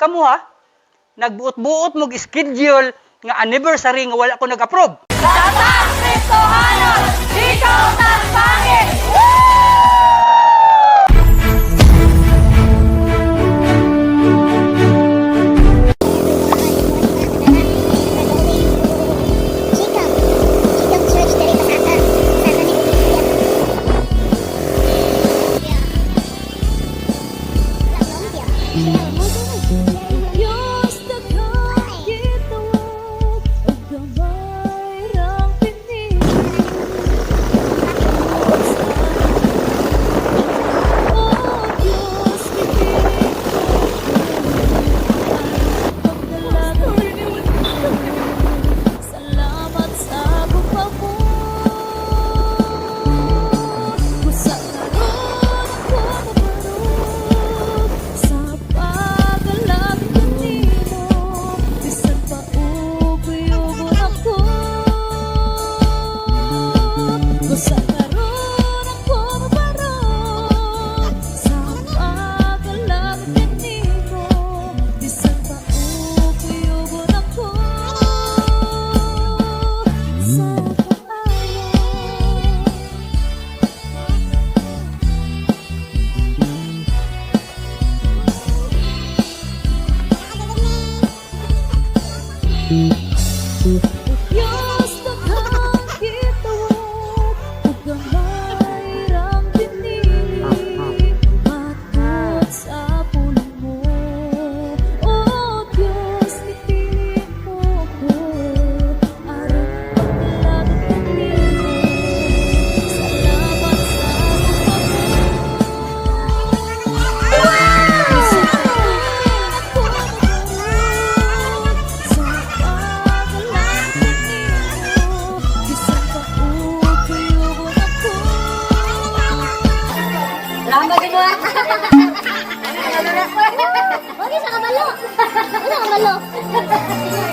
Kamu ha? Nagbuot-buot mo schedule nga anniversary nga wala ko nag-approve. Tatak Kristohanon, ikaw tagpangit!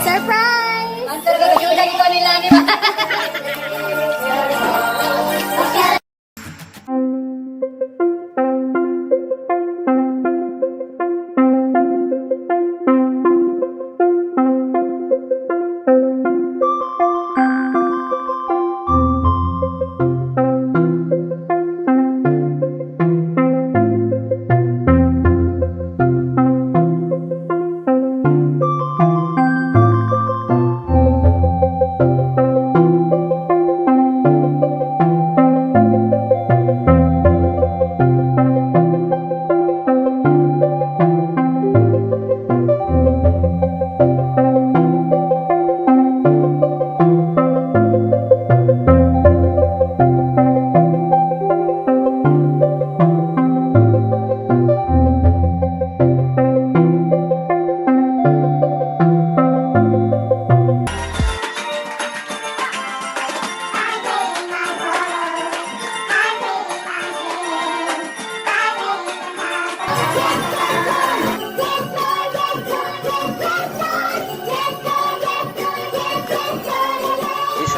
Surprise! Ang sarap ko nila ni Ma.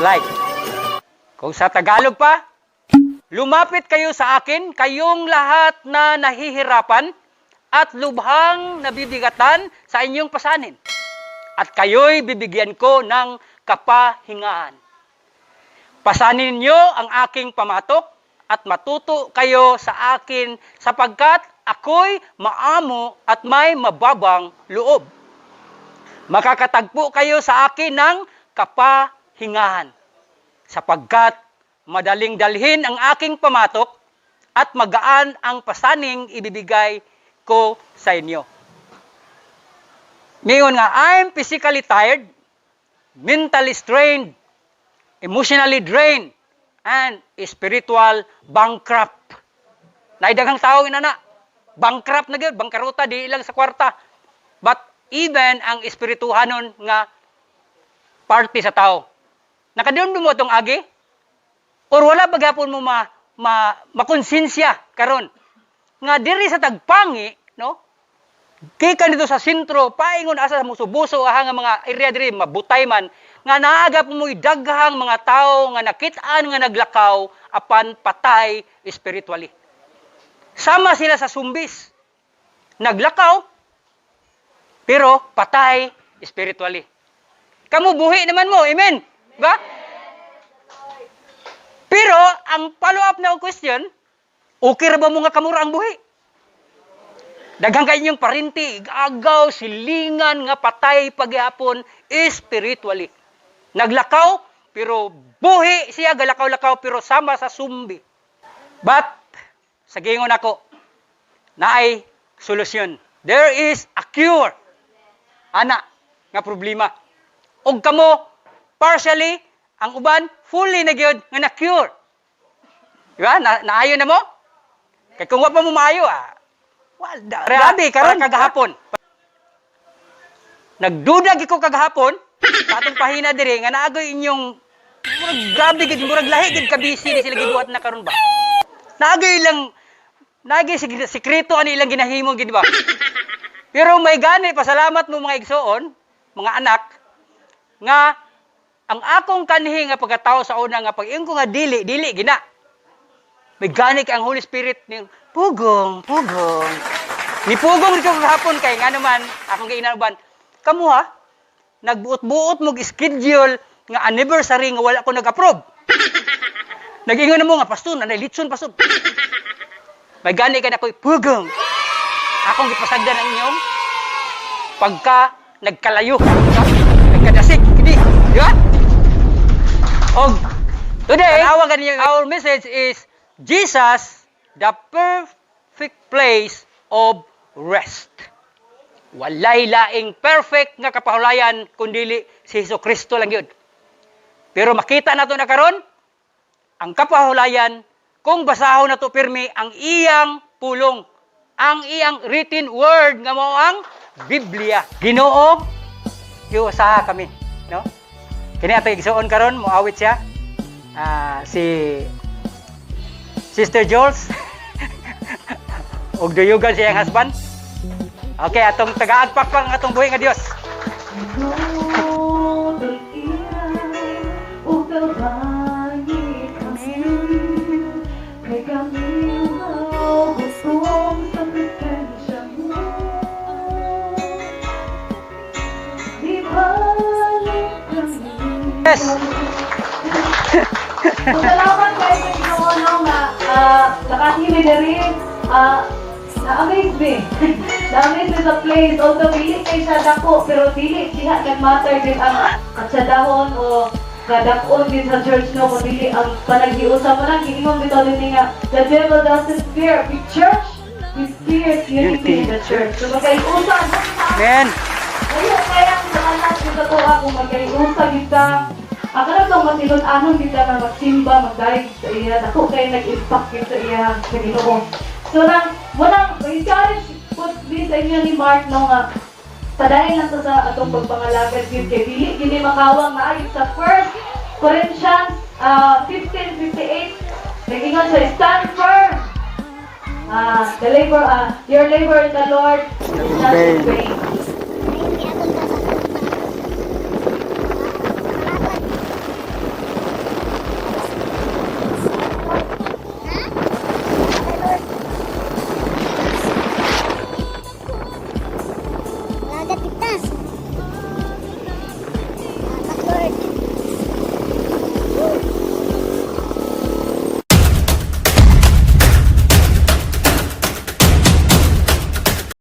Like, kung sa Tagalog pa, lumapit kayo sa akin, kayong lahat na nahihirapan at lubhang nabibigatan sa inyong pasanin. At kayo'y bibigyan ko ng kapahingaan. Pasanin niyo ang aking pamatok at matuto kayo sa akin sapagkat ako'y maamo at may mababang loob. Makakatagpo kayo sa akin ng kapahingahan, sapagkat madaling dalhin ang aking pamatok at magaan ang pasaning ibibigay ko sa inyo. Ngayon nga, I'm physically tired, mentally strained, emotionally drained, and spiritual bankrupt. Naidaghang tao inana, bankrupt na gyud, bangkaruta di ilang sa kwarta. But even ang espirituhanon nga party sa tao. Nakadundum mo itong agi? Or wala ba gyapon mo makonsensya karon nga diri sa tagpangi, no? Kika dito sa sentro, paingon asa sa musubuso ahang mga area diri mabutay man nga naagap mo daghang mga tao nga nakitaan nga naglakaw apan patay spiritually. Sama sila sa sumbis. Naglakaw pero patay spiritually. Kamu buhi naman mo, amen? Ba? Pero, ang follow-up na question, okay ra ba mo nga kamura ang buhi? Daghang kay inyong parinti, agaw, silingan, nga patay paghihapon, spiritually. Naglakaw, pero buhi siya, galakaw-lakaw, pero sama sa sumbi. But, sa gingon ako, naay solusyon. There is a cure. Ana, nga problema. Og kamo, partially, ang uban, fully na gyud nga na-cure. Diba? Naayo na mo? Kaya kung wa pa mo maayo, grabe, karon kagahapon. Nagduda gyud ko kagahapon, sa atong pahina diri, nga naagoy inyong, grabe gid, murag lahi gid kabisi ni sila gibuhat na karon ba? Nagay sikreto ani ilang ginahimo gid ba? Pero may gani, pasalamat mo mga igsoon, mga anak, nga ang akong kanhi nga pagkatao sa una nga pag-ingon ko nga dili gina. May gani kay ang Holy Spirit ni pugong. Ni pugong dito kahapon kay nga naman akong giinaban. Kamu ha, nagbuot-buot mo schedule nga anniversary nga wala ko nag-approve. Nag-ingon na mo nga pastor, nanay litson pastor. May gani kay nakoy pugong. Akong gipasagdan ang inyong pagka nagkalayo, nagkadasik, di ba? Og today, our message is Jesus, the perfect place of rest. Walay laing perfect nga kapahulayan kundili si Hesukristo lang yun. Pero makita nato na karon ang kapahulayan kung basahon nato pirmi ang iyang pulong, ang iyang written word nga mao ang Biblia. Ginoo, giusaha kami, no? Kini ato igsuon karon, moawit siya. Si Sister Jules. Og duyugan siya ang husband. Okay, atong tagaan pakpak ang atong buhi nga Dios. Yes. Salamat kayo sa Ginoo nga nakakili na rin. Na-amaze me. Na-amaze me sa place. Although dili kay siya dako, pero dili siya nag-matter din ang katsadahon o kadakon din sa church no, kung dili ang panag-iusa mo lang. Ginimong bitaw din nga, the devil doesn't fear a big church. He fears unity in the church. So magkaiusa. Amen. Ngayon kaya ang nakalas kita ko ako magkaiusa kita. Ako na itong masilun-anon kita na magsimba, magdahig sa iya. Ako kayo nag-impact sa iya sa Ginoo. So, munang may-challenge po din sa inyo ni Mark no nga padayon lang sa atong pagpangalagad yun kay Dili. Hindi makawang na ayun sa 1 Corinthians 15:58. Nag-ingon sa stand firm. Your labor in the Lord is not in vain.